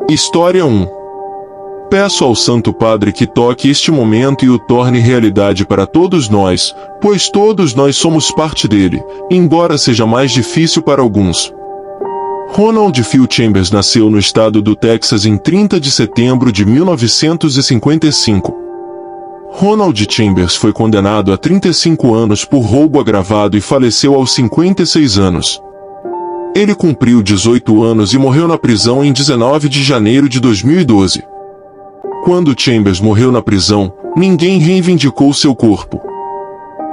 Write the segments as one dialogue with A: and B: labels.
A: História 1. Peço ao Santo Padre que toque este momento e o torne realidade para todos nós, pois todos nós somos parte dele, embora seja mais difícil para alguns. Ronald Phil Chambers nasceu no estado do Texas em 30 de setembro de 1955. Ronald Chambers foi condenado a 35 anos por roubo agravado e faleceu aos 56 anos. Ele cumpriu 18 anos e morreu na prisão em 19 de janeiro de 2012. Quando Chambers morreu na prisão, ninguém reivindicou seu corpo.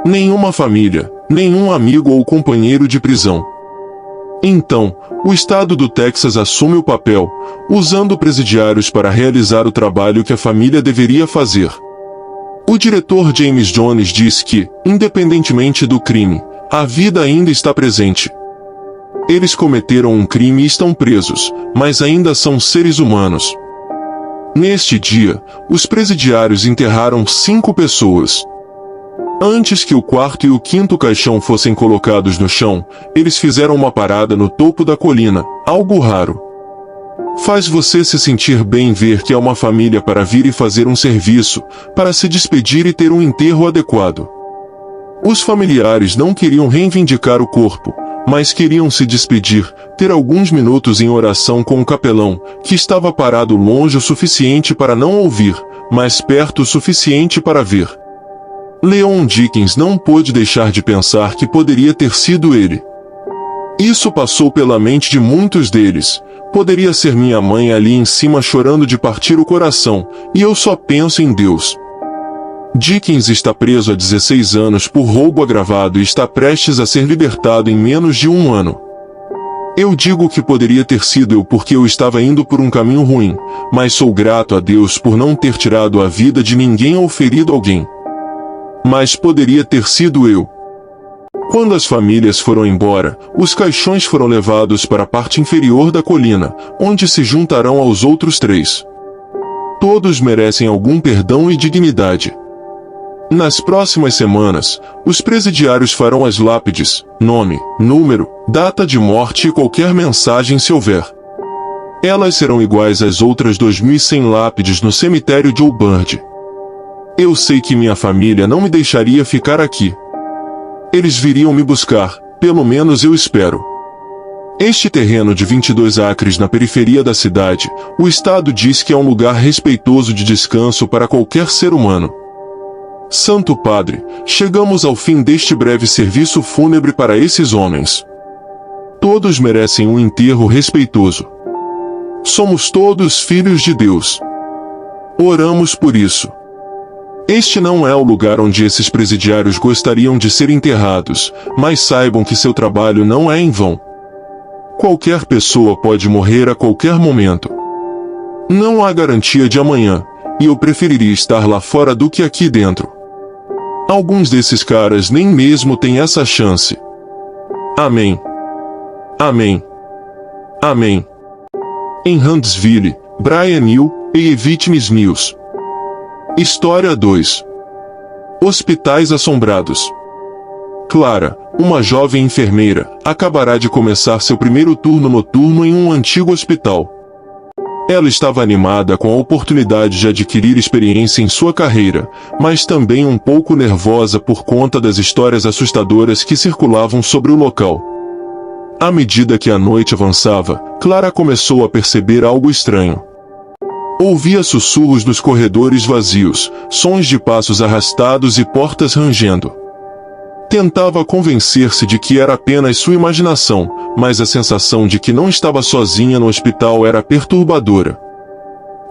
A: Nenhuma família, nenhum amigo ou companheiro de prisão. Então, o estado do Texas assume o papel, usando presidiários para realizar o trabalho que a família deveria fazer. O diretor James Jones diz que, independentemente do crime, a vida ainda está presente. Eles cometeram um crime e estão presos, mas ainda são seres humanos. Neste dia, os presidiários enterraram 5 pessoas. Antes que o quarto e o quinto caixão fossem colocados no chão, eles fizeram uma parada no topo da colina, algo raro. Faz você se sentir bem ver que há uma família para vir e fazer um serviço, para se despedir e ter um enterro adequado. Os familiares não queriam reivindicar o corpo, mas queriam se despedir, ter alguns minutos em oração com o capelão, que estava parado longe o suficiente para não ouvir, mas perto o suficiente para ver. Leon Dickens não pôde deixar de pensar que poderia ter sido ele. Isso passou pela mente de muitos deles. Poderia ser minha mãe ali em cima chorando de partir o coração, e eu só penso em Deus. Dickens está preso há 16 anos por roubo agravado e está prestes a ser libertado em menos de 1 ano. Eu digo que poderia ter sido eu porque eu estava indo por um caminho ruim, mas sou grato a Deus por não ter tirado a vida de ninguém ou ferido alguém. Mas poderia ter sido eu. Quando as famílias foram embora, os caixões foram levados para a parte inferior da colina, onde se juntarão aos outros 3. Todos merecem algum perdão e dignidade. Nas próximas semanas, os presidiários farão as lápides, nome, número, data de morte e qualquer mensagem se houver. Elas serão iguais às outras 2.100 lápides no cemitério de Old Bird. Eu sei que minha família não me deixaria ficar aqui. Eles viriam me buscar, pelo menos eu espero. Este terreno de 22 acres na periferia da cidade, o Estado diz que é um lugar respeitoso de descanso para qualquer ser humano. Santo Padre, chegamos ao fim deste breve serviço fúnebre para esses homens. Todos merecem um enterro respeitoso. Somos todos filhos de Deus. Oramos por isso. Este não é o lugar onde esses presidiários gostariam de ser enterrados, mas saibam que seu trabalho não é em vão. Qualquer pessoa pode morrer a qualquer momento. Não há garantia de amanhã, e eu preferiria estar lá fora do que aqui dentro. Alguns desses caras nem mesmo têm essa chance. Amém. Amém. Amém. Em Huntsville, Brian Hill, E-Witness News. História 2. Hospitais assombrados. Clara, uma jovem enfermeira, acabará de começar seu primeiro turno noturno em um antigo hospital. Ela estava animada com a oportunidade de adquirir experiência em sua carreira, mas também um pouco nervosa por conta das histórias assustadoras que circulavam sobre o local. À medida que a noite avançava, Clara começou a perceber algo estranho. Ouvia sussurros nos corredores vazios, sons de passos arrastados e portas rangendo. Tentava convencer-se de que era apenas sua imaginação, mas a sensação de que não estava sozinha no hospital era perturbadora.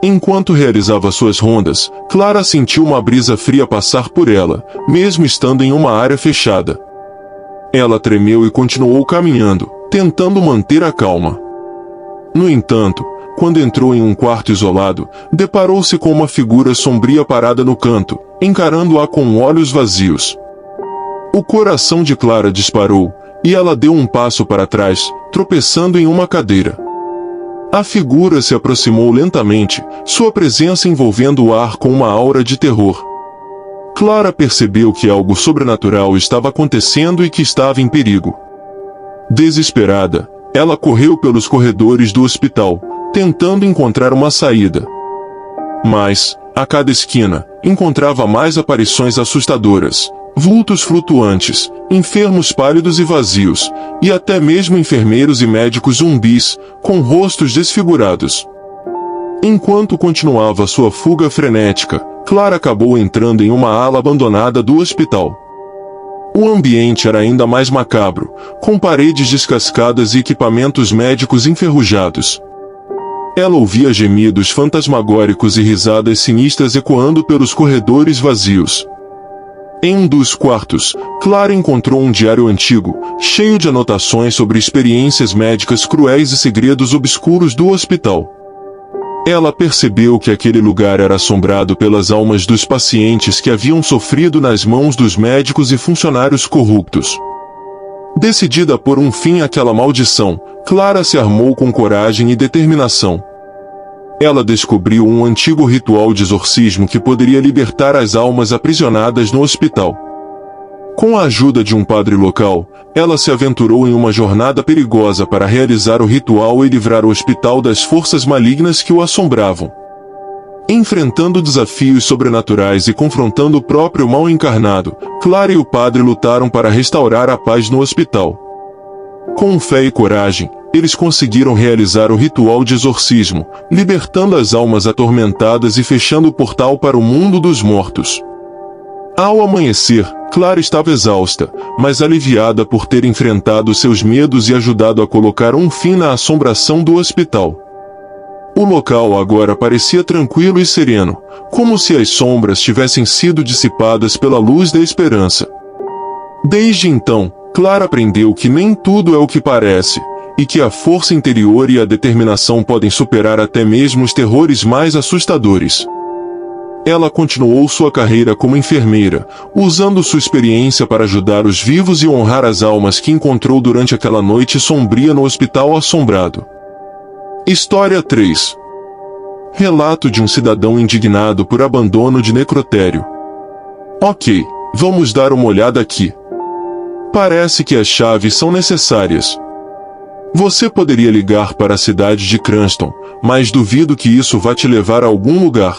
A: Enquanto realizava suas rondas, Clara sentiu uma brisa fria passar por ela, mesmo estando em uma área fechada. Ela tremeu e continuou caminhando, tentando manter a calma. No entanto, quando entrou em um quarto isolado, deparou-se com uma figura sombria parada no canto, encarando-a com olhos vazios. O coração de Clara disparou, e ela deu um passo para trás, tropeçando em uma cadeira. A figura se aproximou lentamente, sua presença envolvendo o ar com uma aura de terror. Clara percebeu que algo sobrenatural estava acontecendo e que estava em perigo. Desesperada, ela correu pelos corredores do hospital, tentando encontrar uma saída. Mas, a cada esquina, encontrava mais aparições assustadoras, vultos flutuantes, enfermos pálidos e vazios, e até mesmo enfermeiros e médicos zumbis, com rostos desfigurados. Enquanto continuava sua fuga frenética, Clara acabou entrando em uma ala abandonada do hospital. O ambiente era ainda mais macabro, com paredes descascadas e equipamentos médicos enferrujados. Ela ouvia gemidos fantasmagóricos e risadas sinistras ecoando pelos corredores vazios. Em um dos quartos, Clara encontrou um diário antigo, cheio de anotações sobre experiências médicas cruéis e segredos obscuros do hospital. Ela percebeu que aquele lugar era assombrado pelas almas dos pacientes que haviam sofrido nas mãos dos médicos e funcionários corruptos. Decidida a pôr um fim àquela maldição, Clara se armou com coragem e determinação. Ela descobriu um antigo ritual de exorcismo que poderia libertar as almas aprisionadas no hospital. Com a ajuda de um padre local, ela se aventurou em uma jornada perigosa para realizar o ritual e livrar o hospital das forças malignas que o assombravam. Enfrentando desafios sobrenaturais e confrontando o próprio mal encarnado, Clara e o padre lutaram para restaurar a paz no hospital. Com fé e coragem, eles conseguiram realizar o ritual de exorcismo, libertando as almas atormentadas e fechando o portal para o mundo dos mortos. Ao amanhecer, Clara estava exausta, mas aliviada por ter enfrentado seus medos e ajudado a colocar um fim na assombração do hospital. O local agora parecia tranquilo e sereno, como se as sombras tivessem sido dissipadas pela luz da esperança. Desde então, Clara aprendeu que nem tudo é o que parece, e que a força interior e a determinação podem superar até mesmo os terrores mais assustadores. Ela continuou sua carreira como enfermeira, usando sua experiência para ajudar os vivos e honrar as almas que encontrou durante aquela noite sombria no hospital assombrado. História 3. Relato de um cidadão indignado por abandono de necrotério. Ok, vamos dar uma olhada aqui. Parece que as chaves são necessárias. Você poderia ligar para a cidade de Cranston, mas duvido que isso vá te levar a algum lugar.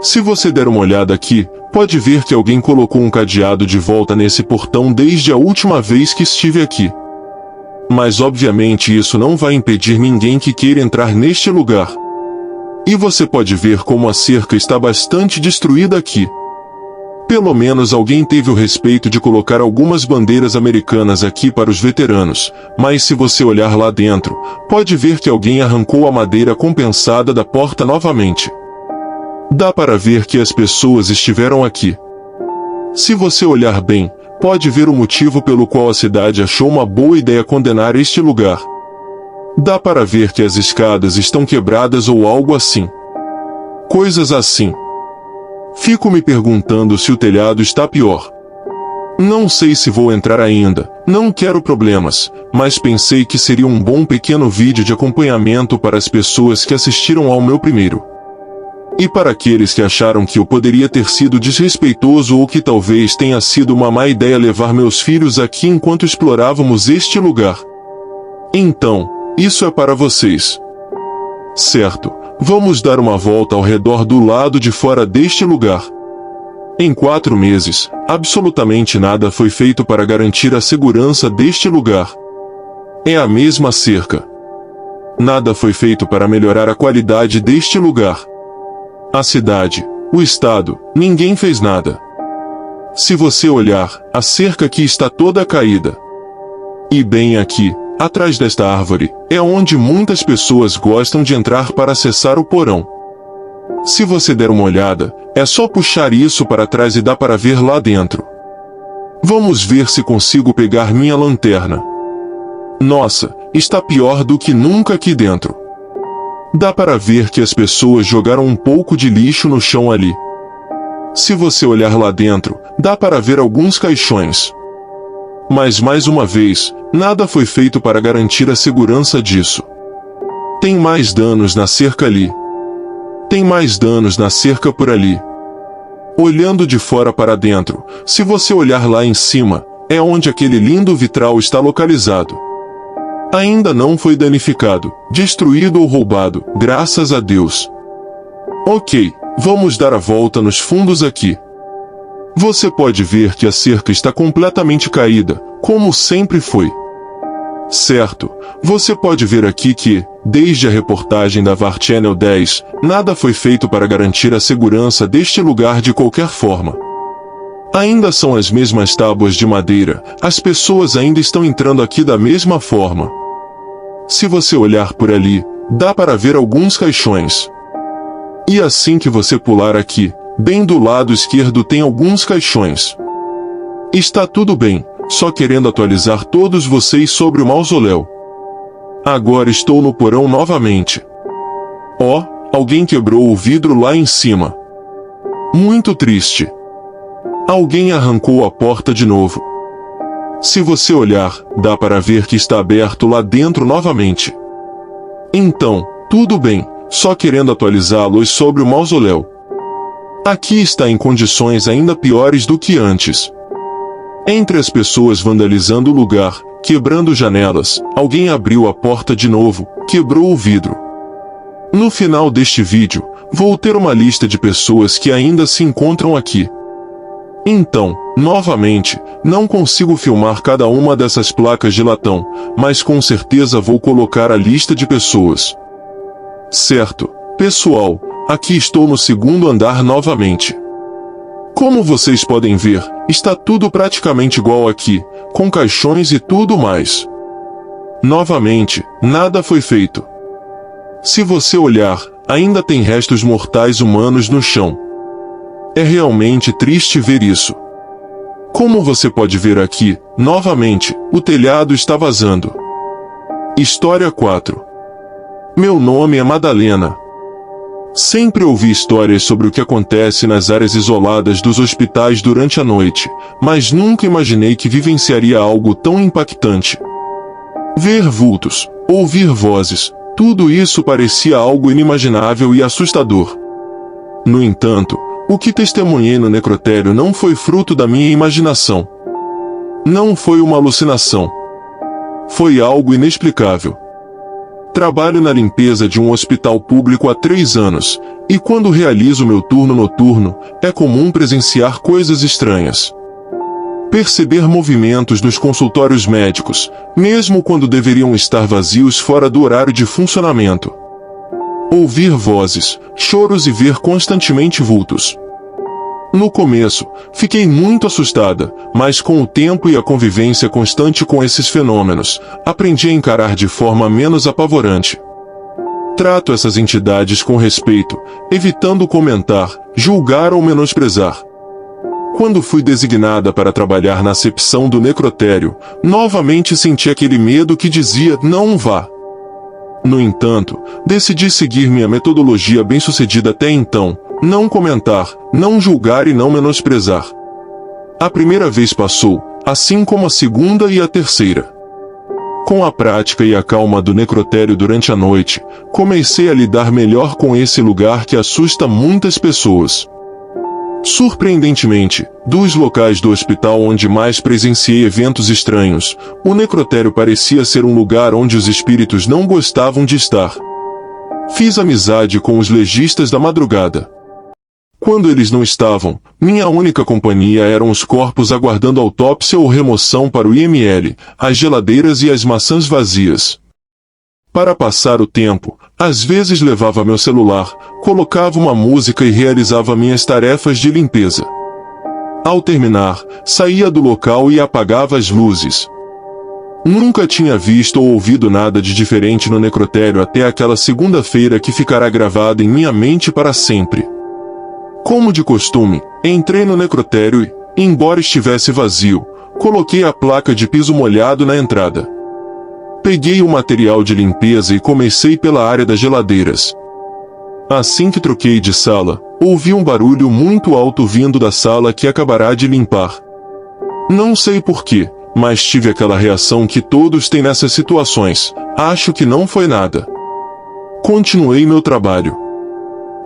A: Se você der uma olhada aqui, pode ver que alguém colocou um cadeado de volta nesse portão desde a última vez que estive aqui. Mas obviamente isso não vai impedir ninguém que queira entrar neste lugar. E você pode ver como a cerca está bastante destruída aqui. Pelo menos alguém teve o respeito de colocar algumas bandeiras americanas aqui para os veteranos, mas se você olhar lá dentro, pode ver que alguém arrancou a madeira compensada da porta novamente. Dá para ver que as pessoas estiveram aqui. Se você olhar bem, pode ver o motivo pelo qual a cidade achou uma boa ideia condenar este lugar. Dá para ver que as escadas estão quebradas ou algo assim. Coisas assim. Fico me perguntando se o telhado está pior. Não sei se vou entrar ainda, não quero problemas, mas pensei que seria um bom pequeno vídeo de acompanhamento para as pessoas que assistiram ao meu primeiro. E para aqueles que acharam que eu poderia ter sido desrespeitoso ou que talvez tenha sido uma má ideia levar meus filhos aqui enquanto explorávamos este lugar. Então, isso é para vocês. Certo, vamos dar uma volta ao redor do lado de fora deste lugar. Em 4 meses, absolutamente nada foi feito para garantir a segurança deste lugar. É a mesma cerca. Nada foi feito para melhorar a qualidade deste lugar. A cidade, o estado, ninguém fez nada. Se você olhar, a cerca aqui está toda caída. E bem aqui, atrás desta árvore, é onde muitas pessoas gostam de entrar para acessar o porão. Se você der uma olhada, é só puxar isso para trás e dá para ver lá dentro. Vamos ver se consigo pegar minha lanterna. Nossa, está pior do que nunca aqui dentro. Dá para ver que as pessoas jogaram um pouco de lixo no chão ali. Se você olhar lá dentro, dá para ver alguns caixões. Mas mais uma vez, nada foi feito para garantir a segurança disso. Tem mais danos na cerca ali. Tem mais danos na cerca por ali. Olhando de fora para dentro, se você olhar lá em cima, é onde aquele lindo vitral está localizado. Ainda não foi danificado, destruído ou roubado, graças a Deus. Ok, vamos dar a volta nos fundos aqui. Você pode ver que a cerca está completamente caída, como sempre foi. Certo, você pode ver aqui que, desde a reportagem da VAR Channel 10, nada foi feito para garantir a segurança deste lugar de qualquer forma. Ainda são as mesmas tábuas de madeira, as pessoas ainda estão entrando aqui da mesma forma. Se você olhar por ali, dá para ver alguns caixões. E assim que você pular aqui, bem do lado esquerdo tem alguns caixões. Está tudo bem, só querendo atualizar todos vocês sobre o mausoléu. Agora estou no porão novamente. Ó, alguém quebrou o vidro lá em cima. Muito triste. Alguém arrancou a porta de novo. Se você olhar, dá para ver que está aberto lá dentro novamente. Então, tudo bem, só querendo atualizá-los sobre o mausoléu. Aqui está em condições ainda piores do que antes. Entre as pessoas vandalizando o lugar, quebrando janelas, alguém abriu a porta de novo, quebrou o vidro. No final deste vídeo, vou ter uma lista de pessoas que ainda se encontram aqui. Então, novamente, não consigo filmar cada uma dessas placas de latão, mas com certeza vou colocar a lista de pessoas. Certo, pessoal, aqui estou no segundo andar novamente. Como vocês podem ver, está tudo praticamente igual aqui, com caixões e tudo mais. Novamente, nada foi feito. Se você olhar, ainda tem restos mortais humanos no chão. É realmente triste ver isso. Como você pode ver aqui, novamente, o telhado está vazando. História 4. Meu nome é Madalena. Sempre ouvi histórias sobre o que acontece nas áreas isoladas dos hospitais durante a noite, mas nunca imaginei que vivenciaria algo tão impactante. Ver vultos, ouvir vozes, tudo isso parecia algo inimaginável e assustador. No entanto, o que testemunhei no necrotério não foi fruto da minha imaginação. Não foi uma alucinação. Foi algo inexplicável. Trabalho na limpeza de um hospital público há 3 anos, e quando realizo meu turno noturno, é comum presenciar coisas estranhas. Perceber movimentos nos consultórios médicos, mesmo quando deveriam estar vazios fora do horário de funcionamento. Ouvir vozes, choros e ver constantemente vultos. No começo, fiquei muito assustada, mas com o tempo e a convivência constante com esses fenômenos, aprendi a encarar de forma menos apavorante. Trato essas entidades com respeito, evitando comentar, julgar ou menosprezar. Quando fui designada para trabalhar na acepção do necrotério, novamente senti aquele medo que dizia não vá. No entanto, decidi seguir minha metodologia bem-sucedida até então, não comentar, não julgar e não menosprezar. A primeira vez passou, assim como a segunda e a terceira. Com a prática e a calma do necrotério durante a noite, comecei a lidar melhor com esse lugar que assusta muitas pessoas. Surpreendentemente, dos locais do hospital onde mais presenciei eventos estranhos, o necrotério parecia ser um lugar onde os espíritos não gostavam de estar. Fiz amizade com os legistas da madrugada. Quando eles não estavam, minha única companhia eram os corpos aguardando autópsia ou remoção para o IML, as geladeiras e as maçãs vazias. Para passar o tempo, às vezes levava meu celular, colocava uma música e realizava minhas tarefas de limpeza. Ao terminar, saía do local e apagava as luzes. Nunca tinha visto ou ouvido nada de diferente no necrotério até aquela segunda-feira que ficará gravada em minha mente para sempre. Como de costume, entrei no necrotério e, embora estivesse vazio, coloquei a placa de piso molhado na entrada. Peguei o material de limpeza e comecei pela área das geladeiras. Assim que troquei de sala, ouvi um barulho muito alto vindo da sala que acabará de limpar. Não sei porquê, mas tive aquela reação que todos têm nessas situações. Acho que não foi nada. Continuei meu trabalho.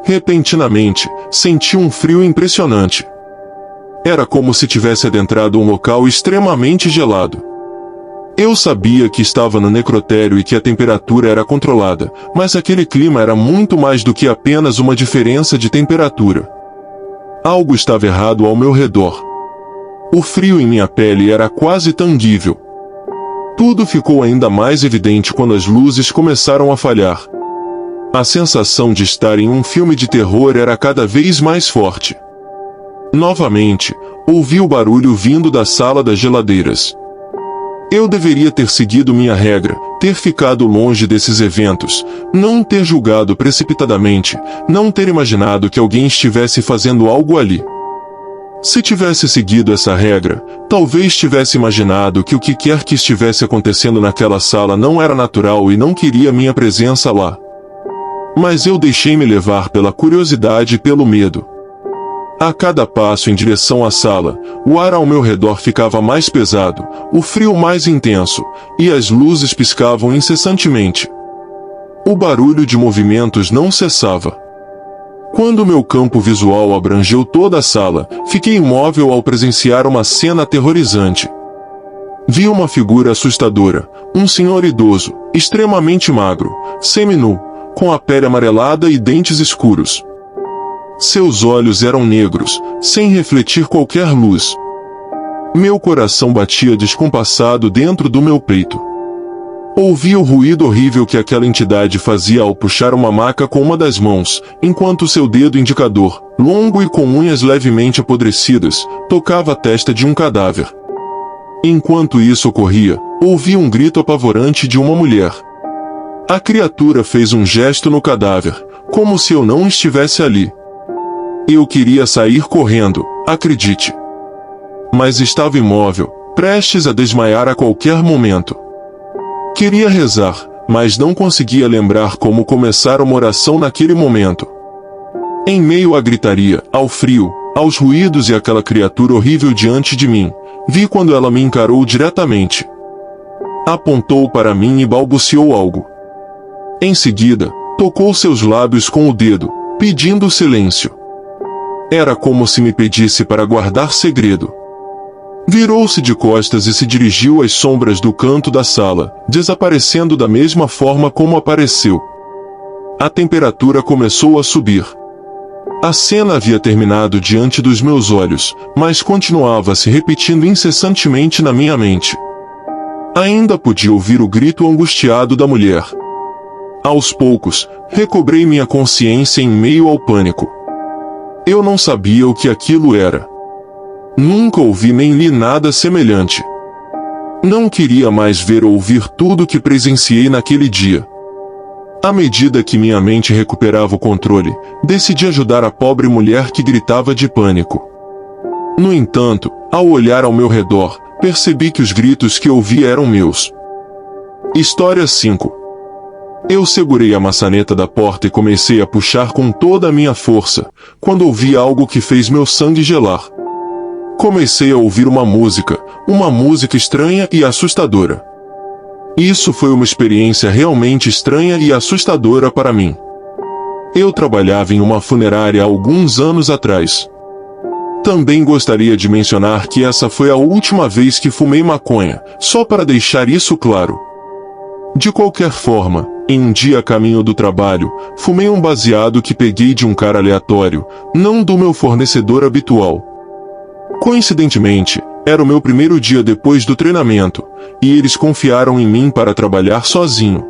A: Repentinamente, senti um frio impressionante. Era como se tivesse adentrado um local extremamente gelado. Eu sabia que estava no necrotério e que a temperatura era controlada, mas aquele clima era muito mais do que apenas uma diferença de temperatura. Algo estava errado ao meu redor. O frio em minha pele era quase tangível. Tudo ficou ainda mais evidente quando as luzes começaram a falhar. A sensação de estar em um filme de terror era cada vez mais forte. Novamente, ouvi o barulho vindo da sala das geladeiras. Eu deveria ter seguido minha regra, ter ficado longe desses eventos, não ter julgado precipitadamente, não ter imaginado que alguém estivesse fazendo algo ali. Se tivesse seguido essa regra, talvez tivesse imaginado que o que quer que estivesse acontecendo naquela sala não era natural e não queria minha presença lá. Mas eu deixei-me levar pela curiosidade e pelo medo. A cada passo em direção à sala, o ar ao meu redor ficava mais pesado, o frio mais intenso, e as luzes piscavam incessantemente. O barulho de movimentos não cessava. Quando meu campo visual abrangeu toda a sala, fiquei imóvel ao presenciar uma cena aterrorizante. Vi uma figura assustadora, um senhor idoso, extremamente magro, seminu, com a pele amarelada e dentes escuros. Seus olhos eram negros, sem refletir qualquer luz. Meu coração batia descompassado dentro do meu peito. Ouvi o ruído horrível que aquela entidade fazia ao puxar uma maca com uma das mãos, enquanto seu dedo indicador, longo e com unhas levemente apodrecidas, tocava a testa de um cadáver. Enquanto isso ocorria, ouvi um grito apavorante de uma mulher. A criatura fez um gesto no cadáver, como se eu não estivesse ali. Eu queria sair correndo, acredite. Mas estava imóvel, prestes a desmaiar a qualquer momento. Queria rezar, mas não conseguia lembrar como começar uma oração naquele momento. Em meio à gritaria, ao frio, aos ruídos e aquela criatura horrível diante de mim, vi quando ela me encarou diretamente. Apontou para mim e balbuciou algo. Em seguida, tocou seus lábios com o dedo, pedindo silêncio. Era como se me pedisse para guardar segredo. Virou-se de costas e se dirigiu às sombras do canto da sala, desaparecendo da mesma forma como apareceu. A temperatura começou a subir. A cena havia terminado diante dos meus olhos, mas continuava se repetindo incessantemente na minha mente. Ainda podia ouvir o grito angustiado da mulher. Aos poucos, recobrei minha consciência em meio ao pânico. Eu não sabia o que aquilo era. Nunca ouvi nem li nada semelhante. Não queria mais ver ou ouvir tudo que presenciei naquele dia. À medida que minha mente recuperava o controle, decidi ajudar a pobre mulher que gritava de pânico. No entanto, ao olhar ao meu redor, percebi que os gritos que ouvi eram meus. História 5. Eu segurei a maçaneta da porta e comecei a puxar com toda a minha força, quando ouvi algo que fez meu sangue gelar. Comecei a ouvir uma música estranha e assustadora. Isso foi uma experiência realmente estranha e assustadora para mim. Eu trabalhava em uma funerária há alguns anos atrás. Também gostaria de mencionar que essa foi a última vez que fumei maconha, só para deixar isso claro. De qualquer forma, em um dia a caminho do trabalho, fumei um baseado que peguei de um cara aleatório, não do meu fornecedor habitual. Coincidentemente, era o meu primeiro dia depois do treinamento, e eles confiaram em mim para trabalhar sozinho.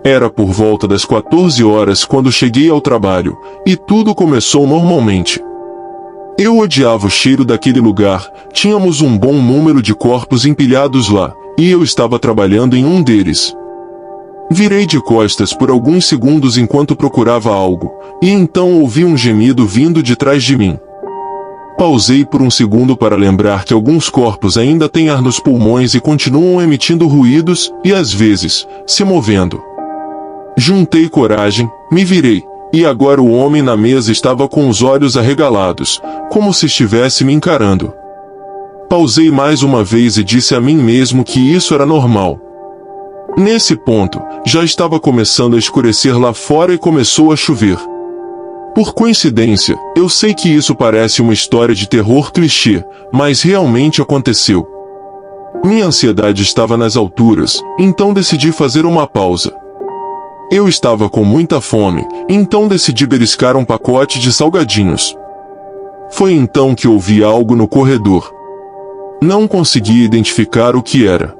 A: Era por volta das 14 horas quando cheguei ao trabalho, e tudo começou normalmente. Eu odiava o cheiro daquele lugar, tínhamos um bom número de corpos empilhados lá, e eu estava trabalhando em um deles. Virei de costas por alguns segundos enquanto procurava algo, e então ouvi um gemido vindo de trás de mim. Pausei por um segundo para lembrar que alguns corpos ainda têm ar nos pulmões e continuam emitindo ruídos, e às vezes, se movendo. Juntei coragem, me virei, e agora o homem na mesa estava com os olhos arregalados, como se estivesse me encarando. Pausei mais uma vez e disse a mim mesmo que isso era normal. Nesse ponto, já estava começando a escurecer lá fora e começou a chover. Por coincidência, eu sei que isso parece uma história de terror clichê, mas realmente aconteceu. Minha ansiedade estava nas alturas, então decidi fazer uma pausa. Eu estava com muita fome, então decidi beliscar um pacote de salgadinhos. Foi então que ouvi algo no corredor. Não consegui identificar o que era.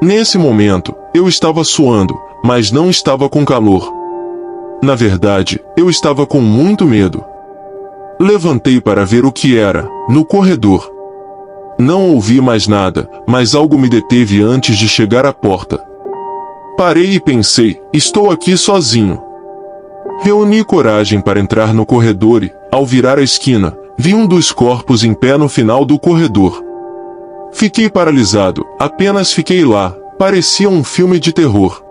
A: Nesse momento, eu estava suando, mas não estava com calor. Na verdade, eu estava com muito medo. Levantei para ver o que era, no corredor. Não ouvi mais nada, mas algo me deteve antes de chegar à porta. Parei e pensei, estou aqui sozinho. Reuni coragem para entrar no corredor e, ao virar a esquina, vi um dos corpos em pé no final do corredor. Fiquei paralisado, apenas fiquei lá, parecia um filme de terror.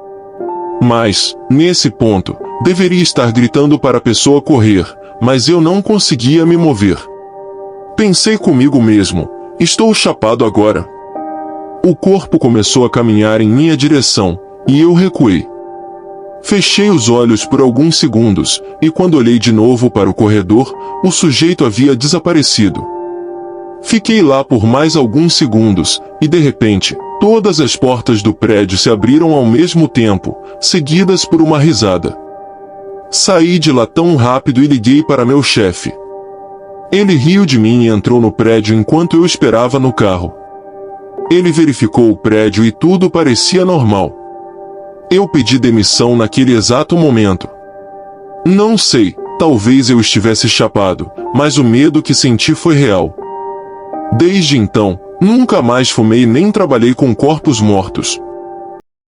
A: Mas, nesse ponto, deveria estar gritando para a pessoa correr, mas eu não conseguia me mover. Pensei comigo mesmo, estou chapado agora. O corpo começou a caminhar em minha direção, e eu recuei. Fechei os olhos por alguns segundos, e quando olhei de novo para o corredor, o sujeito havia desaparecido. Fiquei lá por mais alguns segundos, e de repente, todas as portas do prédio se abriram ao mesmo tempo, seguidas por uma risada. Saí de lá tão rápido e liguei para meu chefe. Ele riu de mim e entrou no prédio enquanto eu esperava no carro. Ele verificou o prédio e tudo parecia normal. Eu pedi demissão naquele exato momento. Não sei, talvez eu estivesse chapado, mas o medo que senti foi real. Desde então, nunca mais fumei nem trabalhei com corpos mortos.